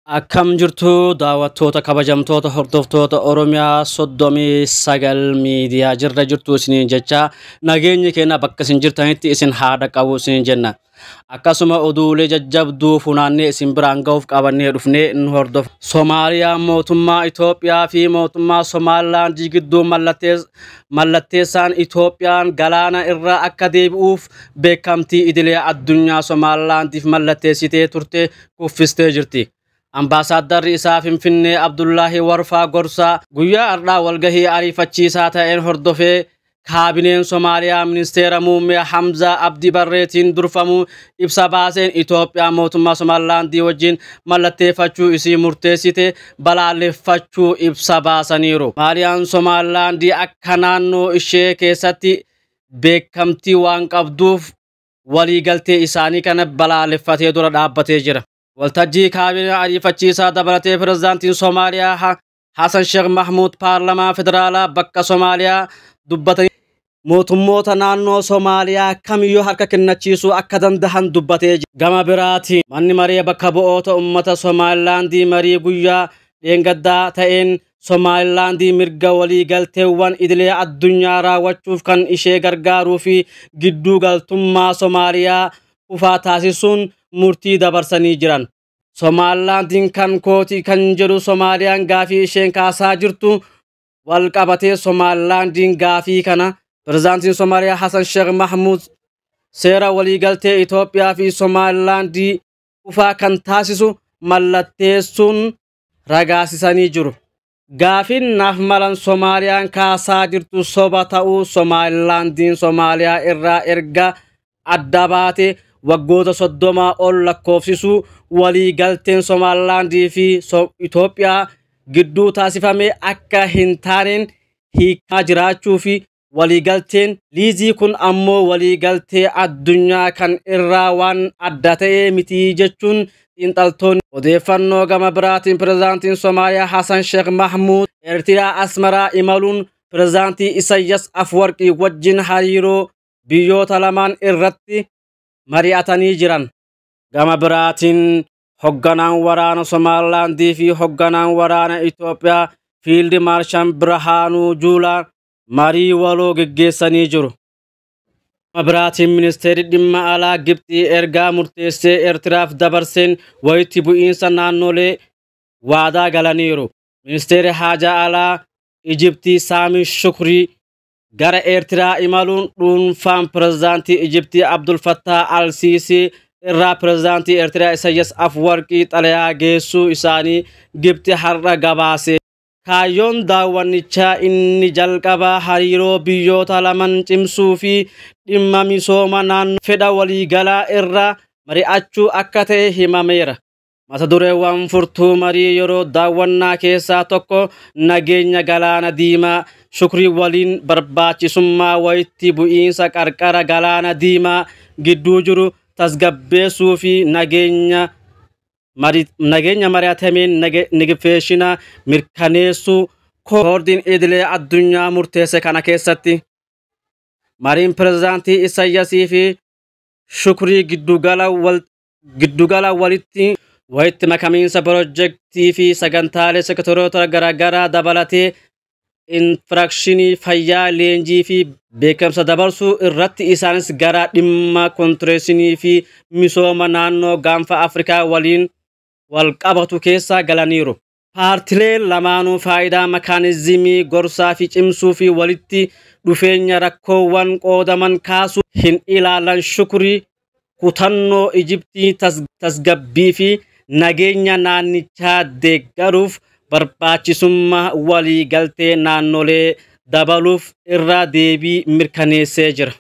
Akkam jirtu daawwattoota kabajamtoota hordoftoota Oromiyaa soddomii sagal miidiyaa jirra jirtu isiniin jecha nageenyi keenya bakka isin jirtanitti isin haadha qabu isiniin jenna. Akkasuma oduulee jajjabduu funaannee isin biraan ga'uuf qabannee dhufnee nu hordof. Somaaliyaa mootummaa Itoophiyaa fi mootummaa Somalilaand gidduu mallatteessaan Itoophiyaan galaana irraa akka deebi'uuf beekamtii idilee addunyaa Somalilaandiif mallatteessitee turte kuffistee jirti. Ambaasaaddarri isaa Finfinnee Abdullaahi Warfaa Gorsaa guyyaa har'aa walgahii ariifachiisaa ta'een hordofee kaabineen Somaaliyaa ministeera muummee Hamza Abdi Barreetiin durfamu ibsa baaseen Itoophiyaa mootummaa Somalilaandii wajjin mallatteeffachuu isii murteessite balaaleffachuu ibsa baasaniiru. Somalilaandii akka naannoo ishee keessatti beekamtii waan qabduuf waliigaltee isaanii kana balaaleffatee dura dhaabbatee jira. Waltajjii kaabinee ariifachiisaa dabalatee pirezidaantiin Somaaliyaa Hassan Sheikh Mahmud paarlamaa federaalaa bakka Somaaliyaa dubbatanii mootummoota naannoo Somaaliyaa kamiyyuu harka kennachiisuu akka danda'an dubbatee jira. Gama biraatiin manni maree bakka bu'oota uummata Somalilaandii marii guyyaa dheengaddaa ta'een Somalilaandii mirga waliigalteewwan idilee addunyaa raawwachuuf kan ishee gargaaruu fi gidduu galtummaa Somaaliyaa ufaa taasisuun murtii dabarsanii jiran. Somalilaandiin kan kooti kan jedhu Soomaaliyaan gaafii isheen kaasaa jirtu wal qabatee Somalilaandiin gaafii kana pirezidaantiin Soomaaliyaa Hassan Sheikh Mahmud seera waliigaltee Itoophiyaa fi Somalilaandii ufaa kan taasisu mallatteessuun ragaasisanii jiru. Gaafiin naaf malan Soomaaliyaan kaasaa jirtu soba ta'uu Somalilaandiin Soomaaliyaa irraa erga adda baatee waggoota 30 ol lakkoofsisu waliigalteen Somalilaandii fi Itoophiyaa gidduu taasifame akka hin taaneen hiikaa jiraachuu fi waliigalteen liizii kun ammoo waliigaltee addunyaa kan irraa waan adda ta'e miti jechuun xiinxaltoonni odeeffannoo gama biraatiin pirezidaantiin Soomaaliyaa Hassan Sheikh Mahmud Eertiraa Asmaraa imaluun pirezidaantii Isaayyaas Afwarqii wajjin hariiroo biyyoota lamaan irratti mari'atanii jiran. Gama biraatiin hogganaan waraana Somalilaandii fi hogganaan waraana Itoophiyaa Fiild Maarshaal Birhaanuu Juulaa marii waloo geggeessanii jiru. Gama biraatiin ministeerri dhimma alaa Gibxii ergaa murteessee Eertiraaf dabarseen walitti bu'iinsa naannolee waadaa galaniiru. Ministeerri haajaa alaa Ijiptii Saamii Shukrii gara Eertiraa imaluun dhuunfaan pirezidaantii Ijiptii Abdul Fattah al-Siisii irraa pirezidaantii Eertiraa Isaayyaas Afwarqii xalayaa geessuu isaanii Gibxi har'a gabaase. Kaayyoon daawwannichaa inni jalqabaa hariiroo biyyoota lamaan cimsuu fi dhimma misooma naannoo fedha waliigalaa irraa mari'achuu akka ta'e himameera. Mata dureewwan furtuu marii yeroo daawwannaa keessaa tokko nageenya galaana diimaa Shukrii waliin barbaachisummaa walitti bu'iinsa qarqara galaana diimaa gidduu jiru tasgabbeessuu fi nageenya mari'atameen nagafeeshina mirkaneessuu koordiin idilee addunyaa murteesse kana keessatti mariin pirezidaantii Isaayyaasii fi Shukrii giddugala walitti makamiinsa piroojeektii fi sagantaalee sektoroota garaagaraa dabalatee infiraakshinii fayyaa leenjii fi beekumsa dabarsuu irratti isaanis gara dhimma kontireessinii fi misooma naannoo gaanfa Afrikaa waliin wal qabatu keessa galaniiru. Paartileen lamaanuu faayidaa makaanizimii gorsaa fi cimsuu fi walitti dhufeenya rakkoowwan qoodaman kaasuu hin ilaalan. Shukrii kutannoo Ijiptii tasgabbii fi nageenya naannichaa deeggaruuf barbaachisummaa waliigaltee naannolee dabaluuf irraa deebii mirkaneessee jira.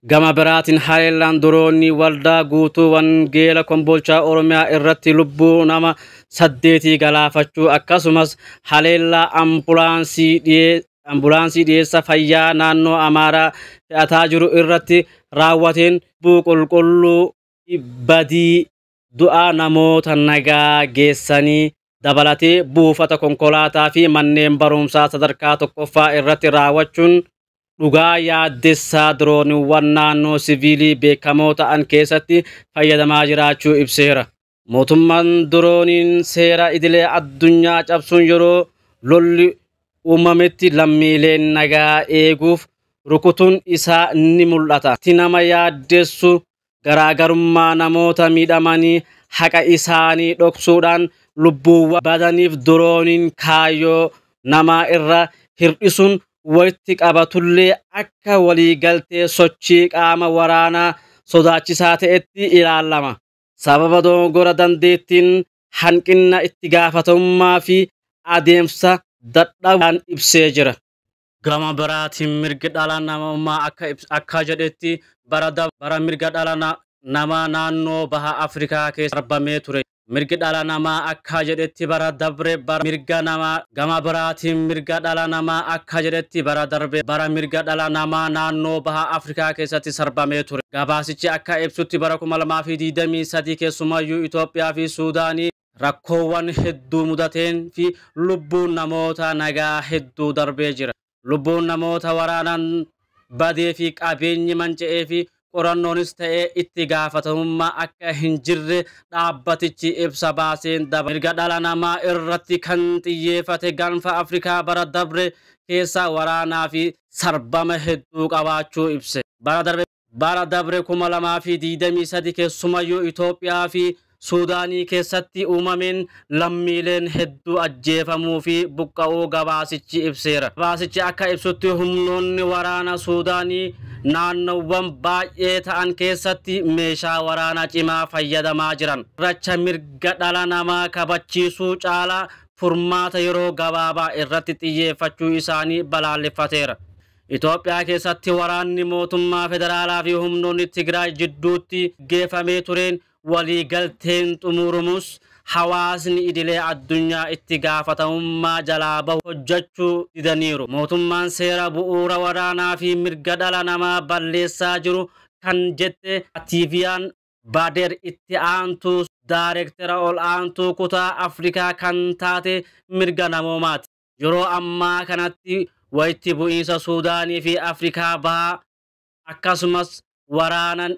Gama biraatiin haleellaan doroonii waldaa guutuu wangeela Kombolchaa Oromiyaa irratti lubbuu nama 8 galaafachuu akkasumas haleellaa ambulaansii dhiyeessa fayyaa naannoo Amaaraa fe'ataa jiru irratti raawwateen qulqulluu badii du'a namoota nagaa geessanii dabalatee buufata konkolaataa fi manneen barumsaa sadarkaa tokkoffaa irratti raawwachuun dhugaa yaaddessaa dirooniiwwan naannoo siviilii beekamoo ta'an keessatti fayyadamaa jiraachuu ibseera. mootummaan drooniin seera idilee addunyaa cabsuun yeroo lolli uumametti lammiileen nagaa eeguuf rukutuun isaa ni mul'ata. Itti nama yaaddeessu garaagarummaa namoota miidhamanii haqa isaanii dhoksuudhaan lubbuuwwan badaniif drooniin kaayyoo namaa irra hirdhisuun walitti qabatullee akka waliigaltee sochii qaama waraanaa sodaachisaa ta'etti ilaalama. Sababa dogongora dandeettiin hanqina itti gaafatamummaa fi adeemsa dadhabaan ibsee jira. Gama biraatiin mirgi dhala namaa akka jedhetti bara mirga dhala namaa naannoo baha Afrikaa keessa darbamee ture. Mirgi dhala namaa akka jedhetti bara dabre bara mirga namaa gama biraatiin mirga dhala namaa akka jedhetti bara mirga dhala namaa naannoo baha Afrikaa keessatti sarbamee ture. Gabaasichi akka ibsutti bara 2023 keessumayyuu Itoophiyaa fi Suudaanii rakkoowwan hedduu mudateen fi lubbuun namoota nagaa hedduu darbee jira. Lubbuun namoota waraanaan badee fi qabeenyi manca'ee fi qorannoonis ta'ee itti gaafatamummaa akka hin jirre dhaabbatichi ibsa baaseen daba. Mirga dhala namaa irratti kan xiyyeeffate gaanfa Afrikaa bara dabre keessa waraanaa fi sarbama hedduu qabaachuu ibse. Bara dabre 2023 keessumayyuu Itoophiyaa fi Suudaanii keessatti uumameen lammiileen hedduu ajjeefamuu fi buqqa'uu gabaasichi ibseera. Gabaasichi akka ibsutti humnoonni waraana Suudaanii naannowwan baay'ee ta'an keessatti meeshaa waraanaa cimaa fayyadamaa jiran. Racha mirga dhala namaa kabachiisuu caalaa furmaata yeroo gabaabaa irratti xiyyeeffachuu isaanii balaaleffateera. Itoophiyaa keessatti waraanni mootummaa federaalaa fi humnoonni Tigraay jidduutti geeffamee tureen waliigalteen xumuramus hawaasni idilee addunyaa itti gaafatamummaa jalaa bahu hojjechuu didaniiru. Mootummaan seera bu'uura waraanaa fi mirga dhala namaa balleessaa jiru kan jette Tiiviyaan Baader itti aantuu daayireektara ol aantuu kutaa Afrikaa kan taate mirga namoomaati. Yeroo ammaa kanatti walitti bu'iinsa Suudaanii fi Afrikaa bahaa akkasumas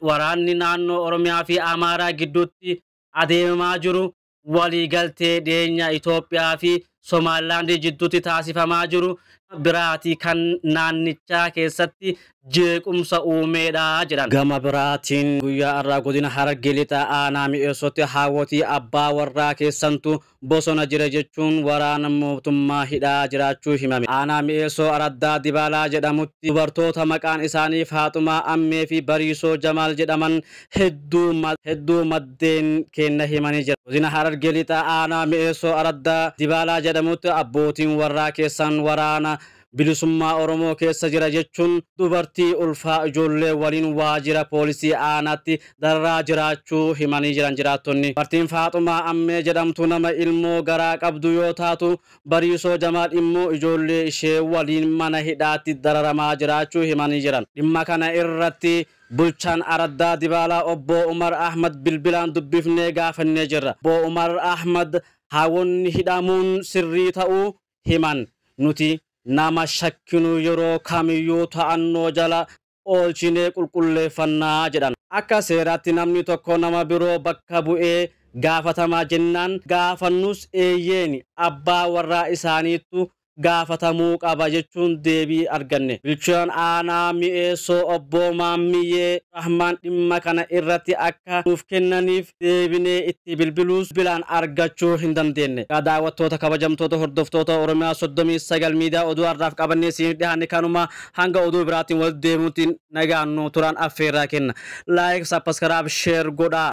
waraanni naannoo Oromiyaa fi Amaaraa gidduutti adeemaa jiru waliigaltee dhiyeenya Itoophiyaa fi Somaalilaand jidduutti taasifamaa jiru biraatii kan naannichaa keessatti jeequmsa uumeedha jedhan. Gama biraatiin guyyaa irraa godina Harargee lixaa aanaa mi'eessootti haawwatii abbaa warraa keessantu bosona jira jechuun waraana mootummaa hidhaa jiraachuu himame. Aanaa mi'eessoo Araddaa Dibaalaa jedhamutti dubartoota maqaan isaanii Faaxumaa Ammee fi Bariisoo Jamaal jedhaman hedduu maddeen kenna himanii jira. Godina Harargee lixaa aanaa mi'eessoo Araddaa Dibaalaa jedhamutti abbootiin warraa keessan waraana bilisummaa Oromoo keessa jira jechuun dubartii ulfaa ijoollee waliin waajjira poolisii aanaatti dararaa jiraachuu himanii jiran jiraattonni. Dubartiin Faaxumaa Ammee jedhamtu nama ilmoo garaa qabdu yoo taatu Bariisoo Jamaal immoo ijoollee ishee waliin mana hidhaatti dararamaa jiraachuu himanii jiran. Dhimma kana irratti bulchaan Araddaa Dibaalaa obbo Umar Ahmad bilbilaan dubbifnee gaafannee jirra. Obbo Umar Ahmad haawonni hidhamuun sirrii ta'uu himan. Nuti nama shakkinu yeroo kamiyyuu ta'annoo jala oolchinee qulqulleeffannaa jedhan. Akka seeraatti namni tokko nama biroo bakka bu'ee gaafatamaa jennaan gaafannus eeyyeeni abbaa warraa isaaniittu gaafatamuu qaba jechuun deebii arganne. Bulchaan aanaa mi'eessoo obbo Maammiyyee Rahmaan dhimma kana irratti akka nuuf kennaniif deebinee itti bilbiluus bilaan argachuu hin dandeenye. Daawwattoota kabajamtoota hordoftoota Oromiyaa 39 miidiyaa oduu har'aaf qabannee siin dhiyaanne kanuma hanga oduu biraatiin wal deemuutiin nagaan nu turan affeerraa kenna. Like, subscribe, share godhaa.